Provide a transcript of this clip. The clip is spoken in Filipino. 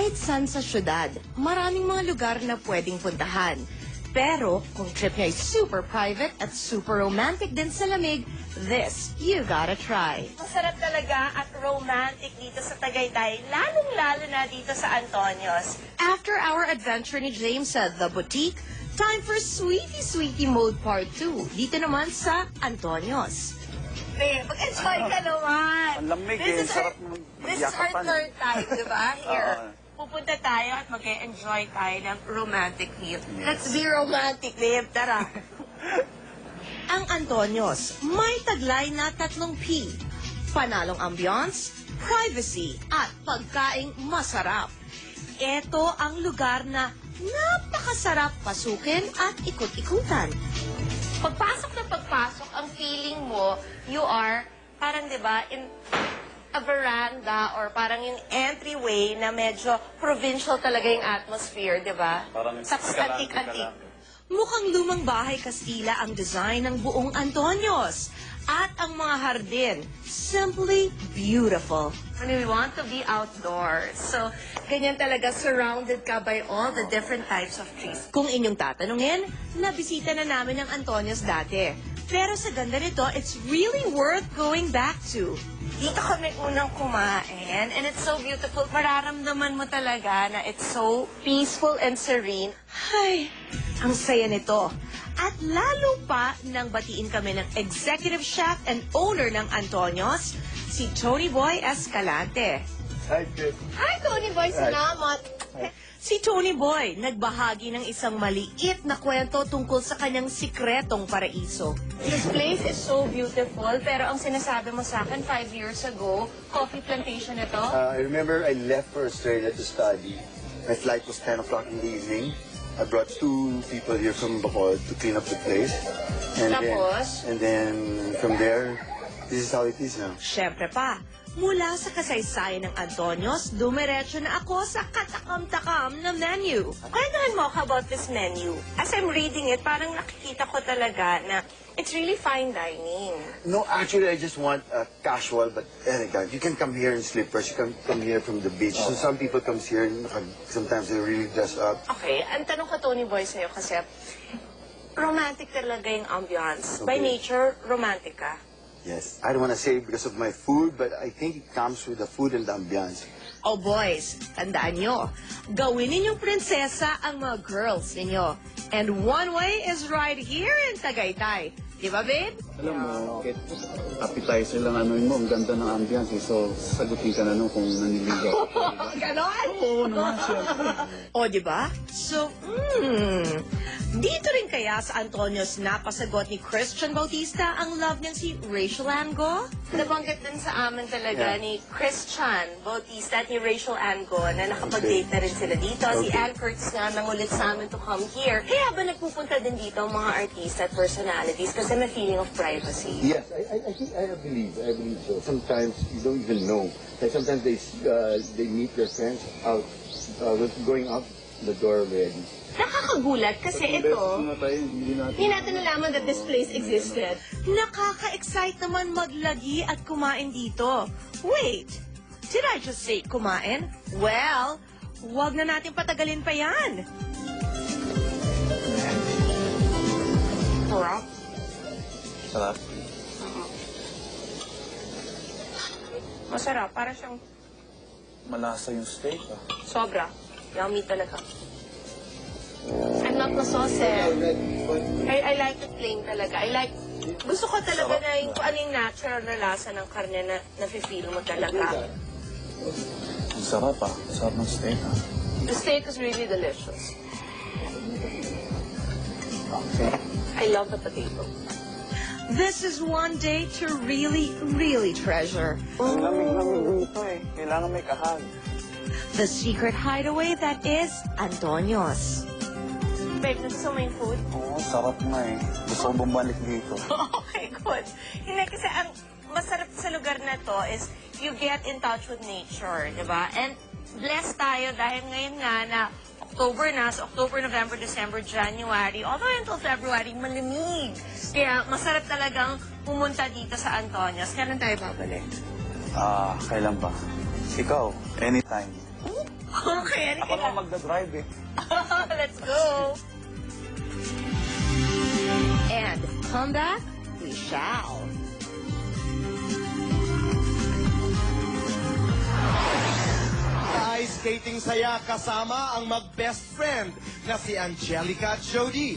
Kahit saan sa syudad, maraming mga lugar na pwedeng puntahan. Pero kung trip niya ay super private at super romantic din sa lamig, this you gotta try. Masarap talaga at romantic dito sa Tagaytay, lalong-lalo na dito sa Antonios. After our adventure ni James sa The Boutique, time for Sweetie Sweetie Mode Part 2. Dito naman sa Antonios. Mag-enjoy ka naman. Ang lamig eh, sarap ng This is our yakapan. third time, di ba? Here. Oo. Pupunta tayo at mag-enjoy tayo ng romantic meal. Let's be romantic, babe. Tara. Ang Antonios, may taglay na 3 P. Panalong ambiance, privacy, at pagkaing masarap. Ito ang lugar na napakasarap pasukin at ikot-ikutan. Pagpasok na pagpasok, ang feeling mo, you are, parang di ba, in a veranda or parang yung entryway na medyo provincial talaga yung atmosphere, di ba? Parang Sa Escalante ka antik-antik. lang. Mukhang lumang bahay Kastila ang design ng buong Antonios. At ang mga hardin, simply beautiful. When we want to be outdoors. So, ganyan talaga, surrounded ka by all the different types of trees. Kung inyong tatanungin, nabisita na namin ang Antonios dati. Pero sa ganda nito, it's really worth going back to. Dito kami unang kumain, and it's so beautiful. Mararamdaman mo talaga na it's so peaceful and serene. Ay, ang saya nito. At lalo pa nang batiin kami ng executive chef and owner ng Antonios, si Tony Boy Escalante. Hi, good. Hi, Tony Boy! Salamat! Si Tony Boy nagbahagi ng isang maliit na kwento tungkol sa kanyang sikretong paraiso. This place is so beautiful, pero ang sinasabi mo sa akin 5 years ago, coffee plantation ito. I remember I left for Australia to study. My flight was 10 o'clock in the evening. I brought 2 people here from Bacolod to clean up the place. Tapos? And then from there, this is how it is now. Siyempre pa, mula sa kasaysayan ng Antonios, dumiretso na ako sa katakam-takam na menu. Kwentuhan mo ako about this menu. As I'm reading it, parang nakikita ko talaga na it's really fine dining. No, actually, I just want casual, but elegant. You can come here in slippers. You can come here from the beach. So some people comes here, sometimes they really dress up. Okay, ang tanong ko, Tony Boy, sa'yo kasi romantic talaga yung ambiance. By Okay. nature, romantic ka. Yes, I don't want to say because of my food, but I think it comes with the food and the ambiance. Oh boys, tandaan nyo, gawin ninyong prinsesa ang mga girls ninyo. And one way is right here in Tagaytay. Di ba, babe? Alam mo, appetizer lang ano mo, ang ganda ng ambiance eh. So, sagutin ka na nung kung naniligaw. Ganon? Oo naman siya. O, di ba? So, dito rin kaya sa Antonios napasagot ni Christian Bautista ang love niyang si Rachel Ango? Nabanggit din sa amin talaga Yeah. ni Christian Bautista at ni Rachel Ango na nakapag-date na rin sila dito. Si Okay. Ann Curtis nga nangulit sa amin to come here. Kaya ba nagpupunta din dito ang mga artista at personalities kasi may feeling of privacy? Yes, I think I believe so. Sometimes you don't even know. Like sometimes they meet their friends out, going out the door already. Nakakagulat kasi ito, Nga tayo, hindi natin nalaman that this place existed. Nakaka-excite naman maglagi at kumain dito. Wait, did I just say kumain? Well, wag na natin patagalin pa yan. Sarap. Sarap. Masarap. Para siyang Malasa yung steak ah. sobra. Yummy talaga. I'm not masauce. I like it plain talaga. Gusto ko talaga na yung kung ano yung natural na lasa ng karne na nafe-feel mo talaga. Ang sarap ah. Ang sarap ng steak ah. The steak is really delicious. Okay. I love the potato. This is one day to really, really treasure. Ang lamig-lamig dito eh. Kailangan may kahag. The secret hideaway that is Antonios. Babe, gusto mo yung food? Oo, sarap nga eh. Gusto ko bumalik dito. Okay, good. Hindi, kasi ang masarap sa lugar na to is you get in touch with nature, di ba? And blessed tayo dahil ngayon nga na October na, so October, November, December, January, all the way until February, malamig. Kaya masarap talagang pumunta dito sa Antonios. Kailan tayo babalik? Kailan ba? Ikaw, anytime. Okay, Ako naman magdadrive eh. Let's go. And come back, we shall. Ice skating saya kasama ang mag-best friend na si Angelica at Jody.